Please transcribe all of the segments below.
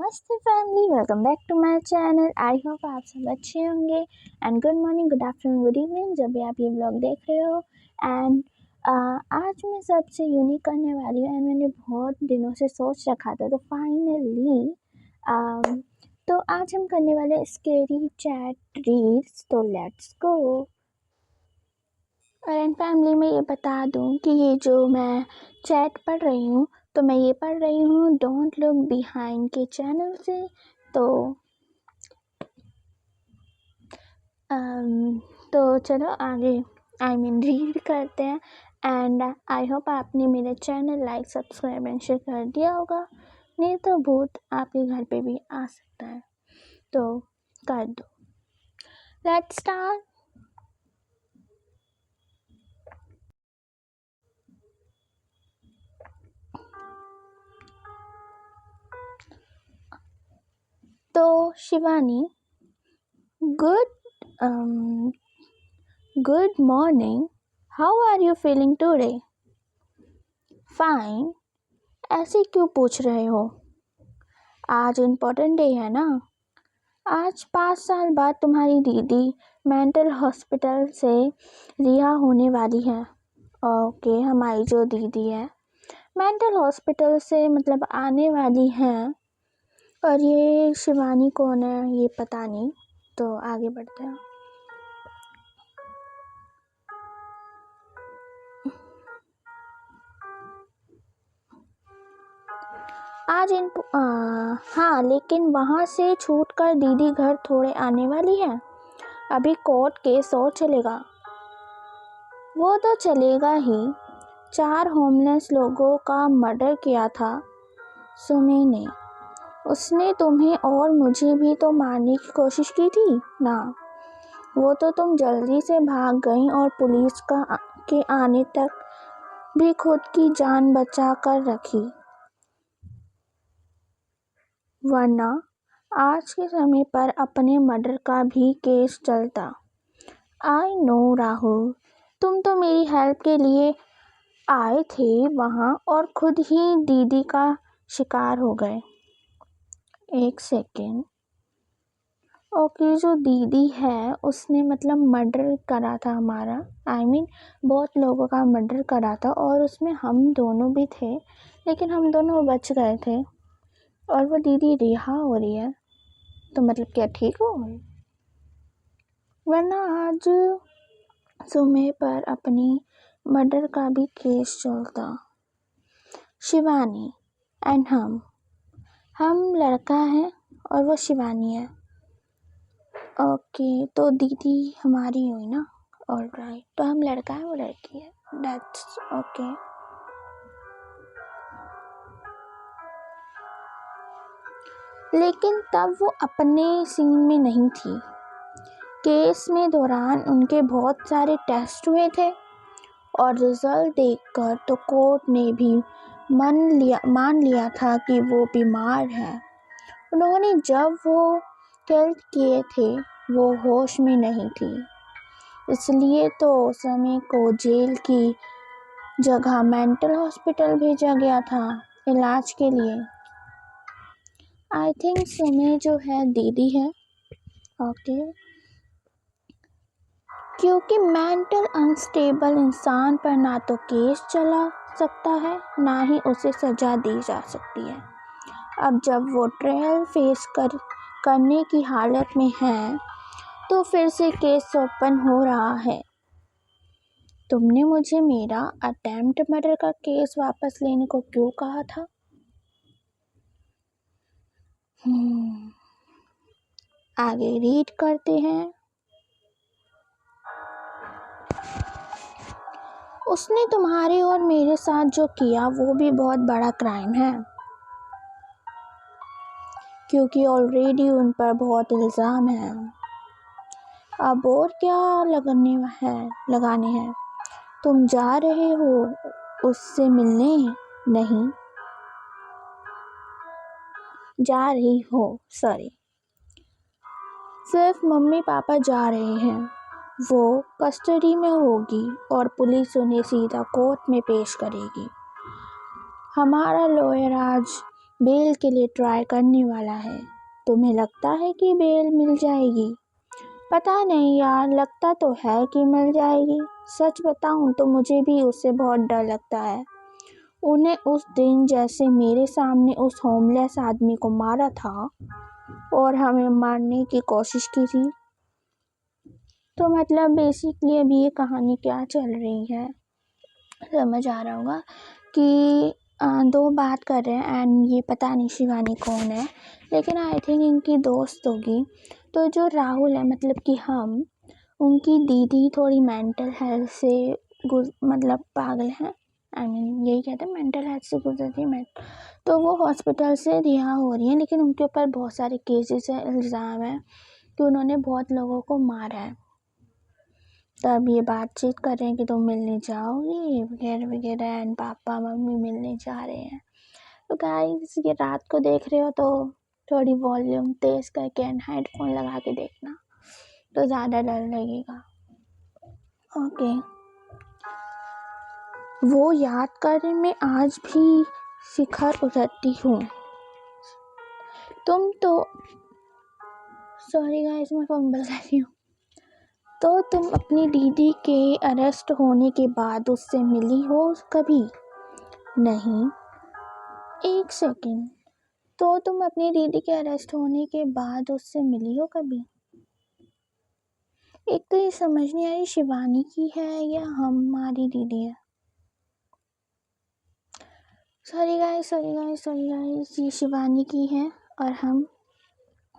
नमस्ते family, welcome back to my channel. I hope आप सब अच्छे होंगे। And good morning, good afternoon, good evening जब भी आप ये ब्लॉग देख रहे हो। एंड आज मैं सबसे यूनिक करने वाली हूँ एंड मैंने बहुत दिनों से सोच रखा था, तो फाइनली तो आज हम करने वाले स्केरी चैट रील्स। तो लेट्स गो। और फैमिली में ये बता दूँ कि ये जो मैं चैट पढ़ रही हूँ तो मैं ये पढ़ रही हूँ डोंट लुक बिहाइंड के चैनल से। तो चलो आगे रीड करते हैं। एंड आई होप आपने मेरे channel like subscribe and share कर दिया होगा, नहीं तो भूत आपके घर पे भी आ सकता है, तो कर दो। Let's start. तो Shivani, good morning, how are you feeling today? Fine. ऐसे क्यों पूछ रहे हो? आज इम्पोर्टेंट डे है ना। आज 5 साल बाद तुम्हारी दीदी मेंटल हॉस्पिटल से रिहा होने वाली है। ओके, हमारी जो दीदी है मेंटल हॉस्पिटल से मतलब आने वाली है। और ये शिवानी कौन है ये पता नहीं, तो आगे बढ़ते हैं। हाँ, लेकिन वहाँ से छूटकर दीदी घर थोड़े आने वाली है। अभी कोर्ट केस और चलेगा। वो तो चलेगा ही। 4 होमलेस लोगों का मर्डर किया था सुमी ने। उसने तुम्हें और मुझे भी तो मारने की कोशिश की थी ना। वो तो तुम जल्दी से भाग गई और पुलिस के आने तक भी खुद की जान बचा कर रखी, वरना आज के समय पर अपने मर्डर का भी केस चलता। आई नो राहुल, तुम तो मेरी हेल्प के लिए आए थे वहाँ और खुद ही दीदी का शिकार हो गए। एक सेकेंड। ओके, जो दीदी है उसने मतलब मर्डर करा था हमारा, बहुत लोगों का मर्डर करा था और उसमें हम दोनों भी थे, लेकिन हम दोनों बच गए थे और वो दीदी रिहा हो रही है, तो मतलब क्या ठीक हो गई? वरना आज सुमे पर अपनी मर्डर का भी केस चलता। शिवानी एंड हम लड़का है और वो शिवानी है। ओके, तो दीदी हमारी हुई ना। ऑलराइट, तो हम लड़का है वो लड़की है, दैट्स ओके। लेकिन तब वो अपने सीन में नहीं थी। केस में दौरान उनके बहुत सारे टेस्ट हुए थे और रिजल्ट देखकर तो कोर्ट ने भी मान लिया था कि वो बीमार है। उन्होंने जब वो टेस्ट किए थे वो होश में नहीं थी, इसलिए तो समय को जेल की जगह मेंटल हॉस्पिटल भेजा गया था इलाज के लिए। आई थिंक सुमे जो है दीदी है। ओके, क्योंकि मेंटल अनस्टेबल इंसान पर ना तो केस चला सकता है ना ही उसे सजा दी जा सकती है। अब जब वो ट्रायल फेस करने की हालत में है तो फिर से केस ओपन हो रहा है। तुमने मुझे मेरा अटेम्प्ट मर्डर का केस वापस लेने को क्यों कहा था? आगे रीड करते हैं। उसने तुम्हारे और मेरे साथ जो किया वो भी बहुत बड़ा क्राइम है, क्योंकि ऑलरेडी उन पर बहुत इल्ज़ाम है। अब और क्या लगाने हैं? तुम जा रहे हो उससे मिलने? नहीं जा रही हो, सॉरी, सिर्फ मम्मी पापा जा रहे हैं। वो कस्टडी में होगी और पुलिस उन्हें सीधा कोर्ट में पेश करेगी। हमारा लॉयर आज बेल के लिए ट्राई करने वाला है। तुम्हें लगता है कि बेल मिल जाएगी? पता नहीं यार, लगता तो है कि मिल जाएगी। सच बताऊं तो मुझे भी उससे बहुत डर लगता है। उन्हें उस दिन जैसे मेरे सामने उस होमलेस आदमी को मारा था और हमें मारने की कोशिश की थी। तो मतलब बेसिकली अभी ये कहानी क्या चल रही है, समझ आ रहा होगा कि दो बात कर रहे हैं एंड ये पता नहीं शिवानी कौन है, लेकिन आई थिंक इनकी दोस्त होगी। तो जो राहुल है मतलब कि हम, उनकी दीदी थोड़ी मेंटल हेल्थ से मतलब पागल है। आई मीन यही कहते हैं, मेंटल हेल्थ से गुजरती है। तो वो हॉस्पिटल से रिहा हो रही है, लेकिन उनके ऊपर बहुत सारे केसेस है, इल्ज़ाम है कि उन्होंने बहुत लोगों को मारा है। तब ये बातचीत कर रहे हैं कि तुम मिलने जाओगी वगैरह वगैरह, एंड पापा मम्मी मिलने जा रहे हैं। तो गाइस ये रात को देख रहे हो तो थोड़ी वॉल्यूम तेज़ करके एंड हेडफोन लगा के देखना, तो ज़्यादा डर लगेगा। ओके। वो याद करने में आज भी शिखर उतरती हूँ। तुम तो सॉरी गाइस, मैं फंबल कर रही हूँ। तो तुम अपनी दीदी के अरेस्ट होने के बाद उससे मिली हो कभी? नहीं। एक सेकेंड, तो तुम अपनी दीदी के अरेस्ट होने के बाद उससे मिली हो कभी? एक तो ये समझ नहीं आ रही शिवानी की है या हमारी दीदी है। सॉरी गाइस, ये शिवानी की है और हम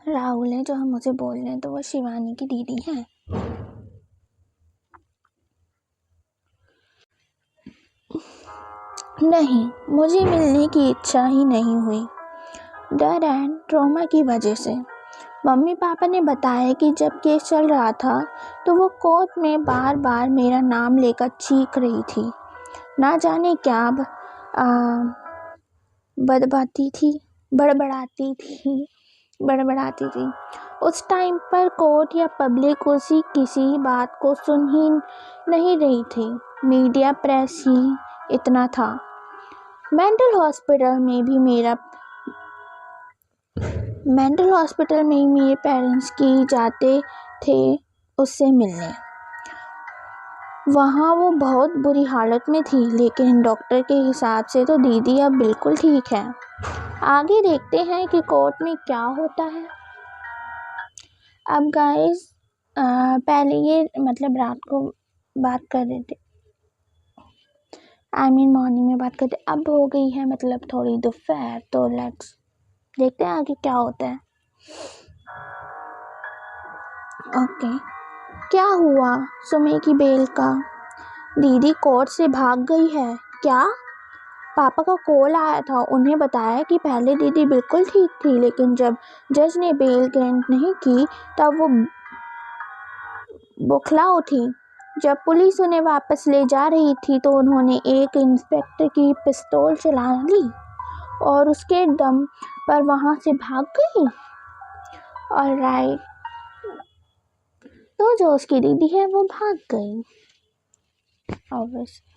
राहुल हैं जो हम उसे बोल रहे हैं, तो वो शिवानी की दीदी है। नहीं, मुझे मिलने की इच्छा ही नहीं हुई, डर एंड ट्रॉमा की वजह से। मम्मी पापा ने बताया कि जब केस चल रहा था तो वो कोर्ट में बार बार मेरा नाम लेकर चीख रही थी। ना जाने क्या बड़बड़ाती थी। उस टाइम पर कोर्ट या पब्लिक उसी किसी बात को सुन ही नहीं रही थी। मीडिया प्रेस ही इतना था। मेंटल हॉस्पिटल में भी मेरे पेरेंट्स की जाते थे उससे मिलने। वहाँ वो बहुत बुरी हालत में थी, लेकिन डॉक्टर के हिसाब से तो दीदी अब बिल्कुल ठीक है। आगे देखते हैं कि कोर्ट में क्या होता है। अब गाइस पहले ये मतलब रात को बात कर रहे थे, मॉर्निंग में बात करते, अब हो गई है मतलब थोड़ी दोपहर, तो लेट्स देखते हैं आगे क्या होता है। ओके। क्या हुआ सुमे की बेल का? दीदी कोर्ट से भाग गई है क्या? पापा का कॉल आया था, उन्हें बताया कि पहले दीदी बिल्कुल ठीक थी, लेकिन जब जज ने बेल ग्रांट नहीं की तब वो बौखला उठी। जब पुलिस उन्हें वापस ले जा रही थी तो उन्होंने एक इंस्पेक्टर की पिस्तौल चला ली और उसके दम पर वहां से भाग गई। ऑलराइट, तो जो उसकी दीदी है वो भाग गई ऑब्वियसली,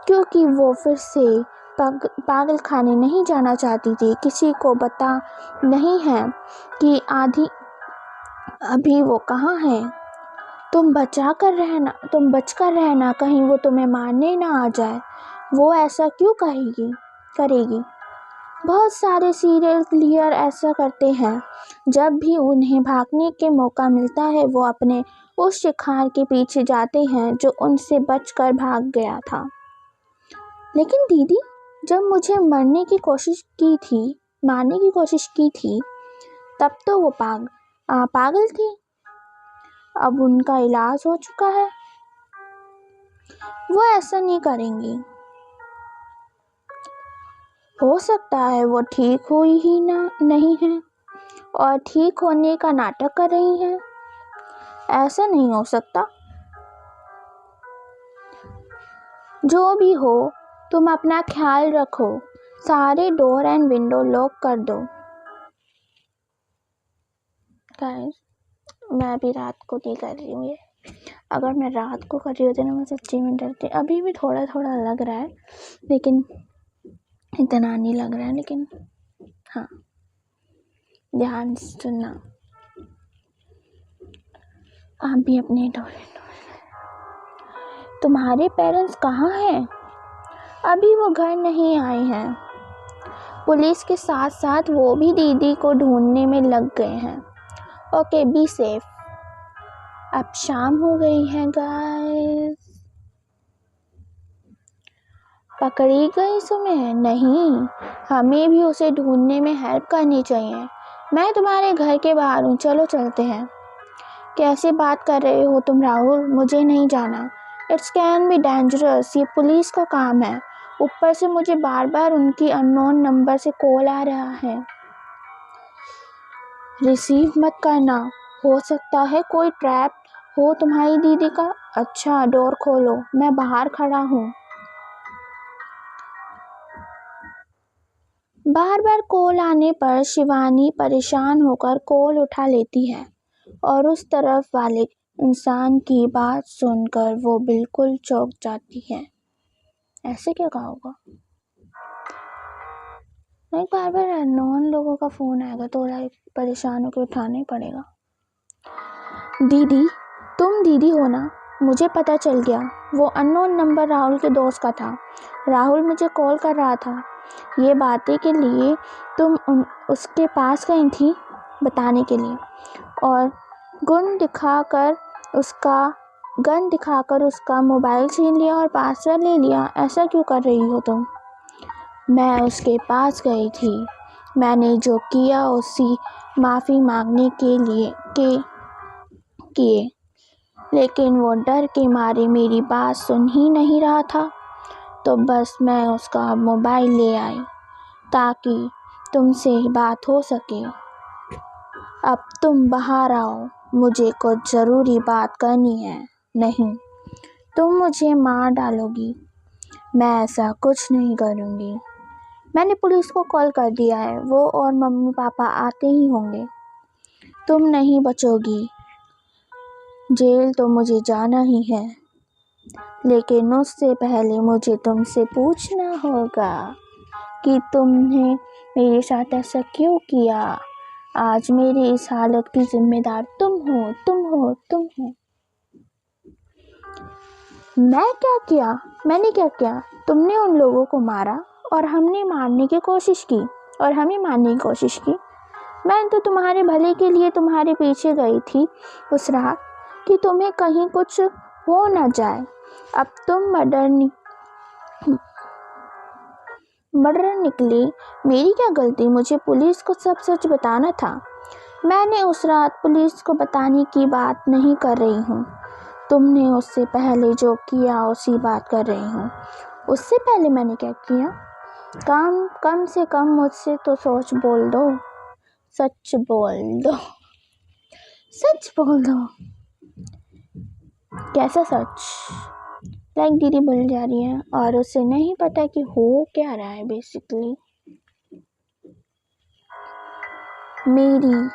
क्योंकि वो फिर से पागल खाने नहीं जाना चाहती थी। किसी को पता नहीं है कि अभी वो कहाँ है। तुम बचकर रहना, कहीं वो तुम्हें मारने ना आ जाए। वो ऐसा क्यों करेगी? बहुत सारे सीरियल किलर ऐसा करते हैं। जब भी उन्हें भागने के मौका मिलता है वो अपने उस शिकार के पीछे जाते हैं जो उनसे बचकर भाग गया था। लेकिन दीदी, जब मुझे मारने की कोशिश की थी तब तो वो पागल थी। अब उनका इलाज हो चुका है, वो ऐसा नहीं करेंगी। हो सकता है वो ठीक हुई ही नहीं है और ठीक होने का नाटक कर रही हैं। ऐसा नहीं हो सकता। जो भी हो, तुम अपना ख्याल रखो। सारे डोर एंड विंडो लॉक कर दो। गाइस, मैं अभी रात को नहीं कर रही हूँ ये। अगर मैं रात को कर रही होती ना, मैं सच्ची में डरती। अभी भी थोड़ा थोड़ा लग रहा है, लेकिन इतना नहीं लग रहा है, लेकिन हाँ, ध्यान से सुनना। आप भी अपने तुम्हारे पेरेंट्स कहाँ हैं? अभी वो घर नहीं आए हैं। पुलिस के साथ साथ वो भी दीदी को ढूंढने में लग गए हैं। Okay, be safe. अब शाम हो गई है गाइस। पकड़ी गई सुमेर? नहीं, हमें भी उसे ढूंढने में हेल्प करनी चाहिए। मैं तुम्हारे घर के बाहर हूँ, चलो चलते हैं। कैसे बात कर रहे हो तुम राहुल? मुझे नहीं जाना। It's can be dangerous. ये पुलिस का काम है। ऊपर से मुझे बार बार उनकी अननोन नंबर से कॉल आ रहा है। रिसीव मत करना, हो सकता है कोई ट्रैप हो तुम्हारी दीदी का। अच्छा, डोर खोलो, मैं बाहर खड़ा हूँ। बार बार कॉल आने पर शिवानी परेशान होकर कॉल उठा लेती है और उस तरफ वाले इंसान की बात सुनकर वो बिल्कुल चौंक जाती है। ऐसे क्या कहा होगा? नहीं, बार बार अननोन लोगों का फोन आएगा तो परेशान होकर उठाना ही पड़ेगा। दीदी, तुम दीदी हो ना? मुझे पता चल गया, वो अननोन नंबर राहुल के दोस्त का था। राहुल मुझे कॉल कर रहा था ये बातें के लिए। तुम उसके पास गई थी बताने के लिए और गन दिखाकर उसका मोबाइल छीन लिया और पासवर्ड ले लिया। ऐसा क्यों कर रही हो तुम? मैं उसके पास गई थी। मैंने जो किया उससे माफ़ी मांगने के लिए किए, लेकिन वो डर के मारे मेरी बात सुन ही नहीं रहा था। तो बस मैं उसका मोबाइल ले आई ताकि तुमसे बात हो सके। अब तुम बाहर आओ, मुझे कुछ ज़रूरी बात करनी है। नहीं, तुम मुझे मार डालोगी। मैं ऐसा कुछ नहीं करूँगी। मैंने पुलिस को कॉल कर दिया है, वो और मम्मी पापा आते ही होंगे। तुम नहीं बचोगी। जेल तो मुझे जाना ही है, लेकिन उससे पहले मुझे तुमसे पूछना होगा कि तुमने मेरे साथ ऐसा क्यों किया। आज मेरी इस हालत की जिम्मेदार तुम हो। मैंने क्या किया? तुमने उन लोगों को मारा और हमें मारने की कोशिश की। मैं तो तुम्हारे भले के लिए तुम्हारे पीछे गई थी उस रात कि तुम्हें कहीं कुछ हो न जाए। अब तुम मर्डर निकली। मेरी क्या गलती? मुझे पुलिस को सब सच बताना था। मैंने उस रात पुलिस को बताने की बात नहीं कर रही हूँ। तुमने उससे पहले जो किया उसी बात कर रही हूँ। उससे पहले मैंने क्या किया? कम से कम मुझसे तो सच बोल दो। सच बोल दो। कैसा सच? लाइक दीदी बोल जा रही है और उसे नहीं पता कि हो क्या रहा है। बेसिकली मेरी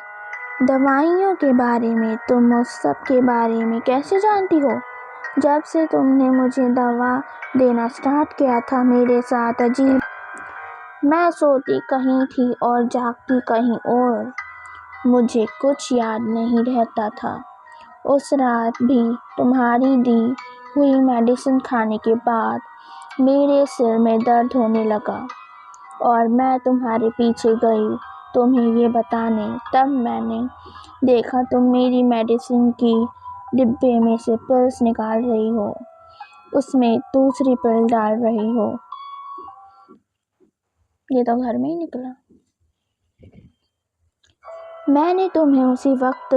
दवाइयों के बारे में तुम उस सब के बारे में कैसे जानती हो? जब से तुमने मुझे दवा देना स्टार्ट किया था मेरे साथ अजीब। मैं सोती कहीं थी और जागती कहीं और। मुझे कुछ याद नहीं रहता था। उस रात भी तुम्हारी दी हुई मेडिसिन खाने के बाद मेरे सिर में दर्द होने लगा और मैं तुम्हारे पीछे गई तुम्हें ये बताने। तब मैंने देखा तुम मेरी मेडिसिन की डिब्बे में से पिल्स निकाल रही हो, उसमें दूसरी पिल डाल रही हो। ये तो घर में ही निकला। मैंने तुम्हें उसी वक्त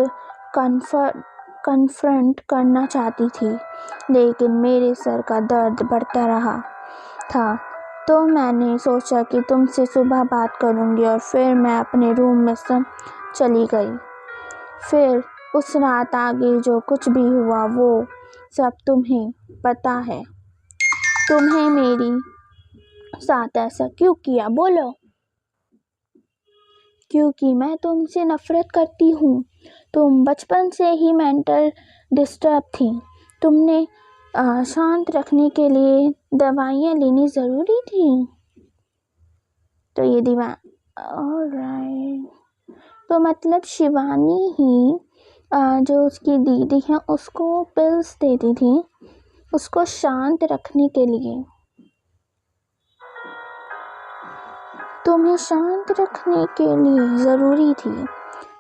कन्फ्रंट करना चाहती थी, लेकिन मेरे सर का दर्द बढ़ता रहा था। तो मैंने सोचा कि तुमसे सुबह बात करूंगी और फिर मैं अपने रूम में चली गई। फिर उस रात आगे जो कुछ भी हुआ वो सब तुम्हें पता है। तुम्हें मेरी साथ ऐसा क्यों किया? बोलो। क्योंकि मैं तुमसे नफरत करती हूँ। तुम बचपन से ही मेंटल डिस्टर्ब थी। तुमने शांत रखने के लिए दवाइयाँ लेनी ज़रूरी थी। तो ये ऑलराइट, तो मतलब शिवानी ही जो उसकी दीदी है उसको पिल्स देती थी उसको शांत रखने के लिए। तुम्हें शांत रखने के लिए ज़रूरी थी।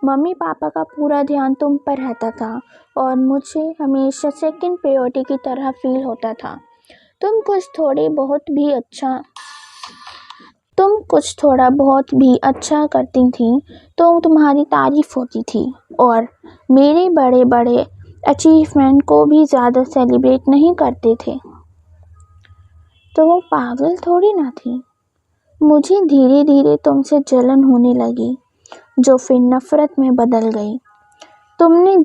मम्मी पापा का पूरा ध्यान तुम पर रहता था और मुझे हमेशा सेकंड प्रायोरिटी की तरह फील होता था। तुम कुछ थोड़ा बहुत भी अच्छा करती थी तो तुम्हारी तारीफ होती थी और मेरे बड़े बड़े अचीवमेंट को भी ज़्यादा सेलिब्रेट नहीं करते थे। तो वो पागल थोड़ी ना थी। मुझे धीरे धीरे तुमसे जलन होने लगी जो फिर नफरत में बदल गई। तुमने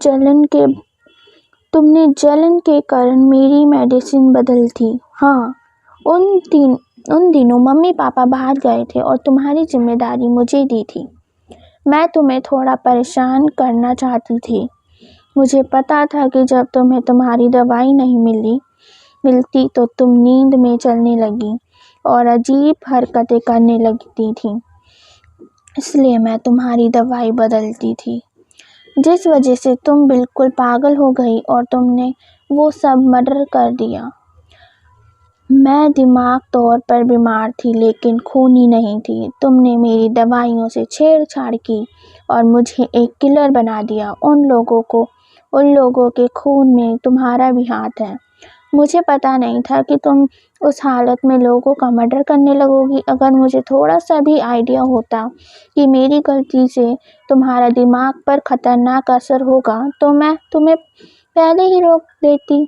जलन के कारण मेरी मेडिसिन बदल थी। हाँ, उन दिनों मम्मी पापा बाहर गए थे और तुम्हारी जिम्मेदारी मुझे दी थी। मैं तुम्हें थोड़ा परेशान करना चाहती थी। मुझे पता था कि जब तुम्हें तुम्हारी दवाई नहीं मिलती तो तुम नींद में चलने लगी और अजीब हरकतें करने लगती थी, इसलिए मैं तुम्हारी दवाई बदलती थी, जिस वजह से तुम बिल्कुल पागल हो गई और तुमने वो सब मर्डर कर दिया। मैं दिमाग तौर पर बीमार थी लेकिन खूनी नहीं थी। तुमने मेरी दवाइयों से छेड़छाड़ की और मुझे एक किलर बना दिया। उन लोगों के खून में तुम्हारा भी हाथ है। मुझे पता नहीं था कि तुम उस हालत में लोगों का मर्डर करने लगोगी। अगर मुझे थोड़ा सा भी आइडिया होता कि मेरी गलती से तुम्हारा दिमाग पर खतरनाक असर होगा तो मैं तुम्हें पहले ही रोक देती।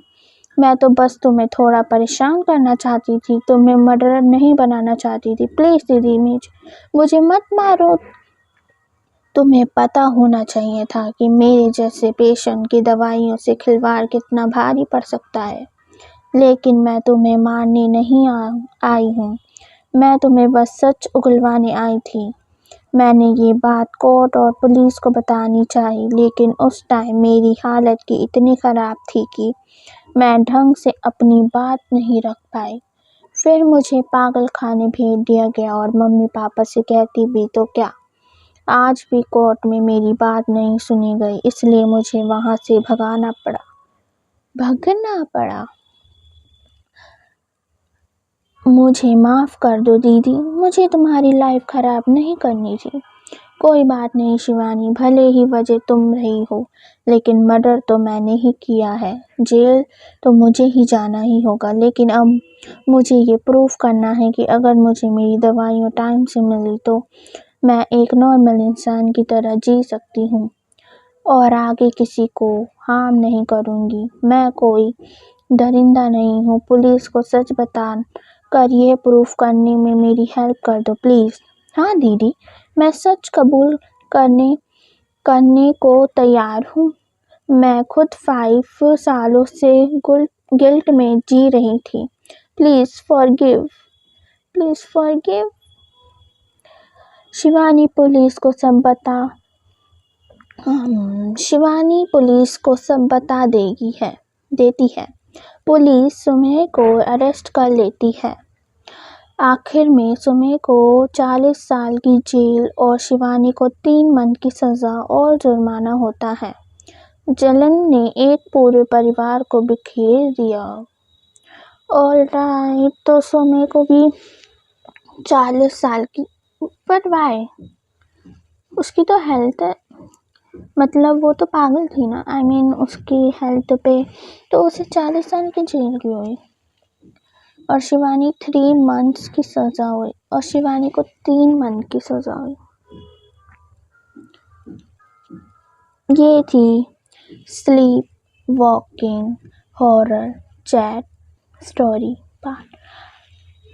मैं तो बस तुम्हें थोड़ा परेशान करना चाहती थी, तुम्हें मर्डरर नहीं बनाना चाहती थी। प्लीज़ दीदी मुझे मत मारो। तुम्हें पता होना चाहिए था कि मेरे जैसे पेशेंट की दवाइयों से खिलवाड़ कितना भारी पड़ सकता है, लेकिन मैं तुम्हें मारने नहीं आई हूँ। मैं तुम्हें बस सच उगलवाने आई थी। मैंने ये बात कोर्ट और पुलिस को बतानी चाहिए, लेकिन उस टाइम मेरी हालत की इतनी ख़राब थी कि मैं ढंग से अपनी बात नहीं रख पाई। फिर मुझे पागल खाने भेज दिया गया और मम्मी पापा से कहती भी तो क्या, आज भी कोर्ट में मेरी बात नहीं सुनी गई, इसलिए मुझे वहाँ से भागना पड़ा। मुझे माफ़ कर दो दीदी, मुझे तुम्हारी लाइफ ख़राब नहीं करनी थी। कोई बात नहीं शिवानी, भले ही वजह तुम रही हो, लेकिन मर्डर तो मैंने ही किया है। जेल तो मुझे ही जाना ही होगा, लेकिन अब मुझे ये प्रूफ करना है कि अगर मुझे मेरी दवाइयाँ टाइम से मिली तो मैं एक नॉर्मल इंसान की तरह जी सकती हूँ और आगे किसी को हार्म नहीं करूँगी। मैं कोई दरिंदा नहीं हूँ। पुलिस को सच बता कर यह प्रूफ करने में मेरी हेल्प कर दो प्लीज़। हाँ दीदी, मैं सच कबूल करने को तैयार हूँ। मैं खुद 5 सालों से गिल्ट में जी रही थी। Please forgive. शिवानी पुलिस को सब बता देती है। पुलिस सुमेय को अरेस्ट कर लेती है। आखिर में सुमेय को 40 साल की जेल और शिवानी को 3 मंथ की सज़ा और जुर्माना होता है। जलन ने एक पूरे परिवार को बिखेर दिया। ऑलराइट, तो सुमेय को भी 40 साल की, बट वाई? उसकी तो हेल्थ है, मतलब वो तो पागल थी ना, उसकी हेल्थ पे तो उसे 40 साल की जेल की हुई और शिवानी 3 मंथ्स की सज़ा हुई और शिवानी को 3 मंथ की सज़ा हुई। ये थी sleep walking horror chat story part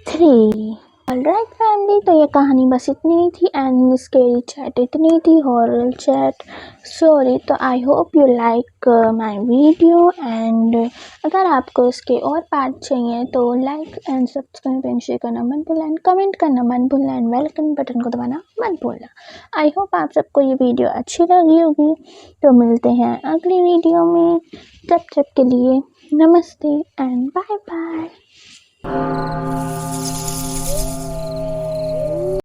3। Alright family, तो ये कहानी बस इतनी थी एंड स्केरी चैट इतनी थी, हॉरर चैट स्टोरी। तो I hope you like my video and अगर आपको इसके और पार्ट चाहिए तो like and subscribe and share करना मत भूलना एंड कमेंट करना मत भूलना एंड वेलकम बटन को दबाना मत भूलना। आई होप आप सबको ये वीडियो अच्छी लगी होगी। तो मिलते हैं अगली वीडियो में, तब के लिए नमस्ते एंड बाय बाय।